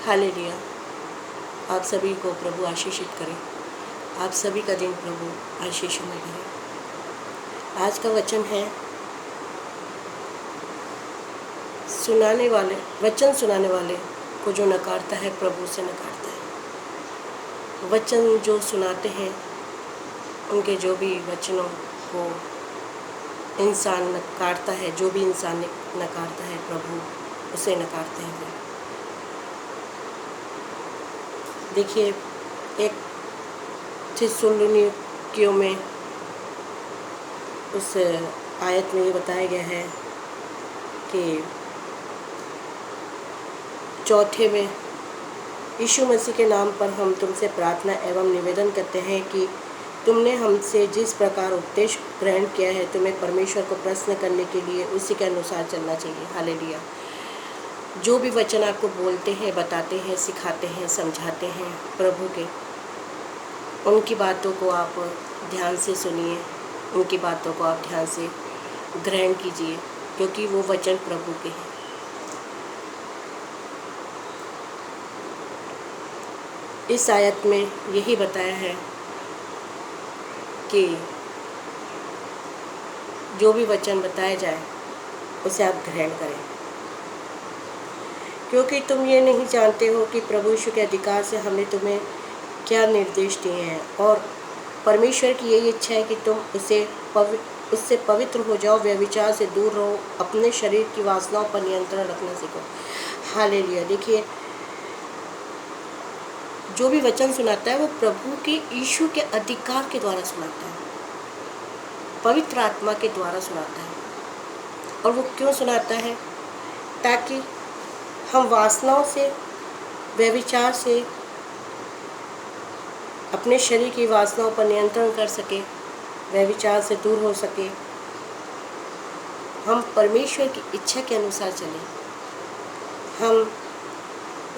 Hallelujah. आप सभी को प्रभु आशीषित करें। आप सभी का दिन प्रभु आशीष में भरे। आज का वचन है वचन सुनाने वाले को जो नकारता है प्रभु से नकारता है। वचन जो सुनाते हैं उनके जो भी वचनों को इंसान नकारता है, जो भी इंसान नकारता है प्रभु उसे नकारते हैं वे। देखिए, एक थिस्सलुनीकियों में उस आयत में ये बताया गया है कि 4 में यीशु मसीह के नाम पर हम तुमसे प्रार्थना एवं निवेदन करते हैं कि तुमने हमसे जिस प्रकार उपदेश ग्रहण किया है तुम्हें परमेश्वर को प्रश्न करने के लिए उसी के अनुसार चलना चाहिए। हालेलुया। जो भी वचन आपको बोलते हैं, बताते हैं, सिखाते हैं, समझाते हैं प्रभु के, उनकी बातों को आप ध्यान से सुनिए, उनकी बातों को आप ध्यान से ग्रहण कीजिए, क्योंकि वो वचन प्रभु के हैं। इस आयत में यही बताया है कि जो भी वचन बताया जाए उसे आप ग्रहण करें, क्योंकि तुम ये नहीं जानते हो कि प्रभु यीशु के अधिकार से हमने तुम्हें क्या निर्देश दिए हैं, और परमेश्वर की यही इच्छा है कि तुम उससे पवित्र हो जाओ, व्यभिचार से दूर रहो, अपने शरीर की वासनाओं पर नियंत्रण रखना सीखो। हालेलुया। देखिए, जो भी वचन सुनाता है वो प्रभु के यीशु के अधिकार के द्वारा सुनाता है, पवित्र आत्मा के द्वारा सुनाता है। और वो क्यों सुनाता है? ताकि हम वासनाओं से, व्यभिचार से, अपने शरीर की वासनाओं पर नियंत्रण कर सके, व्यभिचार से दूर हो सके, हम परमेश्वर की इच्छा के अनुसार चलें, हम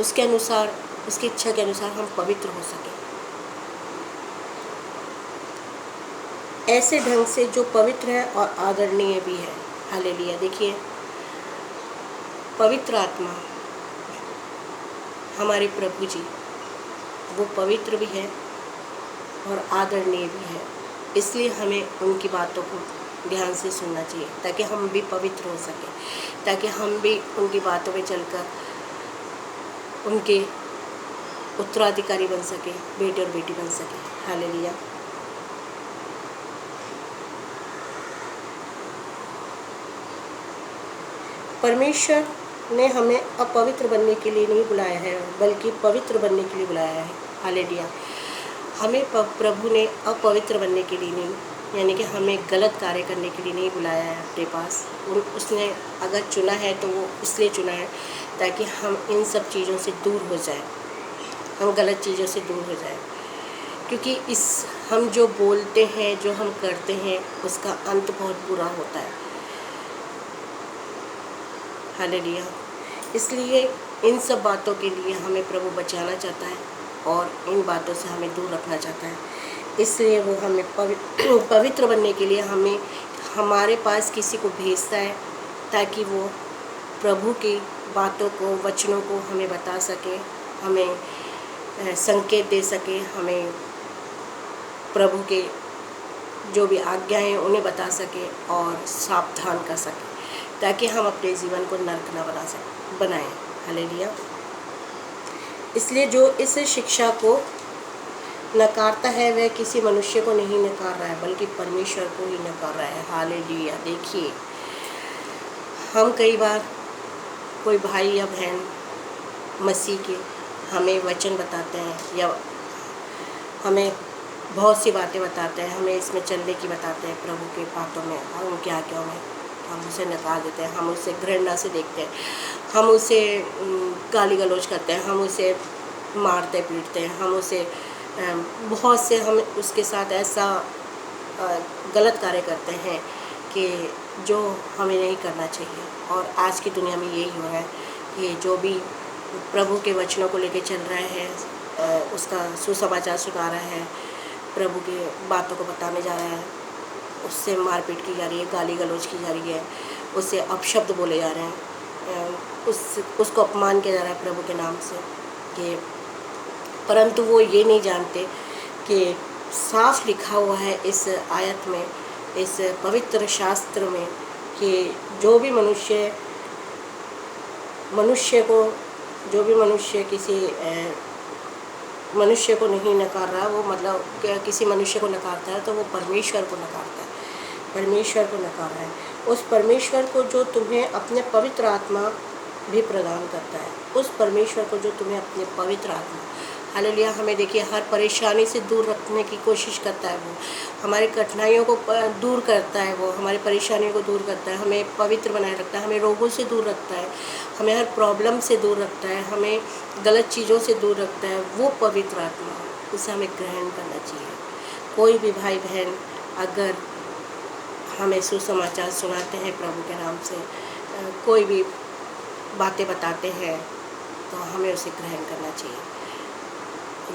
उसके अनुसार, उसकी इच्छा के अनुसार हम पवित्र हो सके, ऐसे ढंग से जो पवित्र है और आदरणीय भी है। हालेलुया। देखिए, पवित्र आत्मा हमारे प्रभु जी, वो पवित्र भी है और आदरणीय भी है, इसलिए हमें उनकी बातों को ध्यान से सुनना चाहिए, ताकि हम भी पवित्र हो सके, ताकि हम भी उनकी बातों में चलकर उनके उत्तराधिकारी बन सके, बेटे और बेटी बन सके। हालेलुया। परमेश्वर ने हमें अपवित्र बनने के लिए नहीं बुलाया है, बल्कि पवित्र बनने के लिए बुलाया है। हालेलुया। हमें प्रभु ने अपवित्र बनने के लिए नहीं, यानी कि हमें गलत कार्य करने के लिए नहीं बुलाया है अपने पास। उसने अगर चुना है तो वो इसलिए चुना है ताकि हम इन सब चीज़ों से दूर हो जाए, हम गलत चीज़ों से दूर हो जाए, क्योंकि हम जो बोलते हैं, जो हम करते हैं, उसका अंत बहुत बुरा होता है। हालेलुया। इसलिए इन सब बातों के लिए हमें प्रभु बचाना चाहता है और इन बातों से हमें दूर रखना चाहता है। इसलिए वो हमें पवित्र बनने के लिए हमारे पास किसी को भेजता है, ताकि वो प्रभु की बातों को, वचनों को हमें बता सके, हमें संकेत दे सके, हमें प्रभु के जो भी आज्ञाएं हैं उन्हें बता सके और सावधान कर सके, ताकि हम अपने जीवन को नरक न बनाएं। हालेलुया। इसलिए जो इस शिक्षा को नकारता है वह किसी मनुष्य को नहीं नकार रहा है, बल्कि परमेश्वर को ही नकार रहा है। हालेलुया। देखिए, हम कई बार कोई भाई या बहन मसीह के हमें वचन बताते हैं या हमें बहुत सी बातें बताते हैं, हमें इसमें चलने की बताते हैं प्रभु के बातों में और उनकी आज्ञाओं में, हम उसे नकार देते हैं, हम उसे घृणा से देखते हैं, हम उसे गाली गलौज करते हैं, हम उसे मारते पीटते हैं, हम उसे बहुत से हम उसके साथ ऐसा गलत कार्य करते हैं कि जो हमें नहीं करना चाहिए। और आज की दुनिया में यही हो रहा है कि जो भी प्रभु के वचनों को लेकर चल रहा है, उसका सुसमाचार सुना रहा है, प्रभु की बातों को बताने जा रहा है, उससे मारपीट की जा रही है, गाली गलौज की जा रही है, उससे अपशब्द बोले जा रहे हैं, उसको अपमान किया जा रहा है प्रभु के नाम से। कि परंतु वो ये नहीं जानते कि साफ लिखा हुआ है इस आयत में, इस पवित्र शास्त्र में, कि जो भी मनुष्य किसी मनुष्य को नहीं नकार रहा, वो मतलब किसी मनुष्य को नकारता है तो वो परमेश्वर को नकारता है, परमेश्वर को नकार रहा है। उस परमेश्वर को जो तुम्हें अपने पवित्र आत्मा भी प्रदान करता है, उस परमेश्वर को जो तुम्हें अपने पवित्र आत्मा, हालेलुया, हमें देखिए हर परेशानी से दूर रखने की कोशिश करता है। वो हमारी कठिनाइयों को दूर करता है, वो हमारी परेशानियों को दूर करता है, हमें पवित्र बनाए रखता है, हमें रोगों से दूर रखता है, हमें हर प्रॉब्लम से दूर रखता है, हमें गलत चीज़ों से दूर रखता है। वो पवित्र आत्मा, उसे हमें ग्रहण करना चाहिए। कोई भी भाई बहन अगर हमें सुसमाचार सुनाते हैं प्रभु के नाम से, कोई भी बातें बताते हैं, तो हमें उसे ग्रहण करना चाहिए।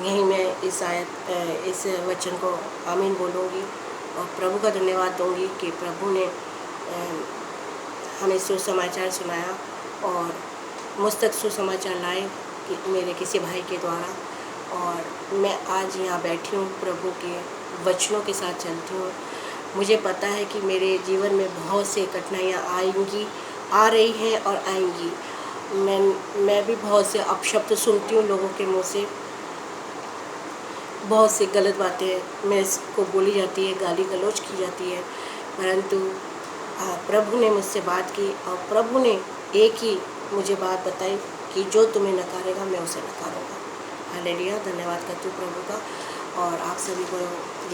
यहीं मैं इस वचन को आमीन बोलूँगी और प्रभु का धन्यवाद दूँगी कि प्रभु ने हमें सुसमाचार सुनाया और मुझ तक सुसमाचार लाए कि मेरे किसी भाई के द्वारा, और मैं आज यहाँ बैठी हूँ, प्रभु के वचनों के साथ चलती हूँ। मुझे पता है कि मेरे जीवन में बहुत से कठिनाइयाँ आएंगी, आ रही हैं और आएंगी। मैं भी बहुत से अपशब्द सुनती हूँ लोगों के मुँह से, बहुत सी गलत बातें मेरे को बोली जाती है, गाली गलौज की जाती है, परंतु प्रभु ने मुझसे बात की और प्रभु ने एक ही मुझे बात बताई कि जो तुम्हें नकारेगा मैं उसे नकारूंगा। हालेलुया, धन्यवाद करती हूँ प्रभु का। और आप सभी को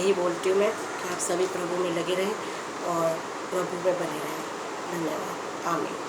यही बोलती हूँ मैं कि आप सभी प्रभु में लगे रहें और प्रभु में बने रहें। धन्यवाद, आमीन।